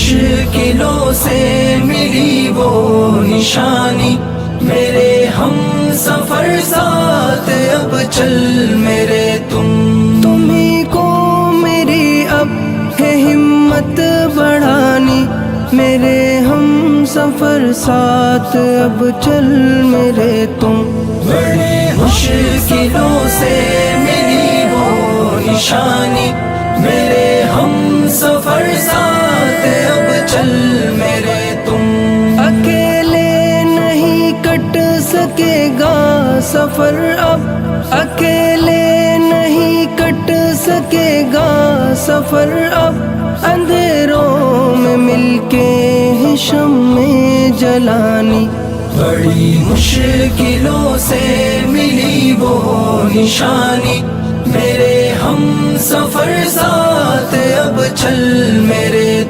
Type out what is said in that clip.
مشکلوں سے ملی وہ نشانی، میرے ہم سفر ساتھ اب چل میرے تمہیں کو میری اب ہے ہمت بڑھانی، میرے ہم سفر ساتھ اب چل میرے بڑے مشکلوں سے ملی وہ نشانی، میرے ہم سفر ساتھ اب چل میرے اکیلے نہیں کٹ سکے گا سفر اب، اکیلے نہیں کٹ سکے گا سفر اب، اندھیروں میں مل کے ہے شمع جلانی، بڑی مشکلوں سے ملی وہ نشانی، میرے ہم سفر ساتھ اب چل میرے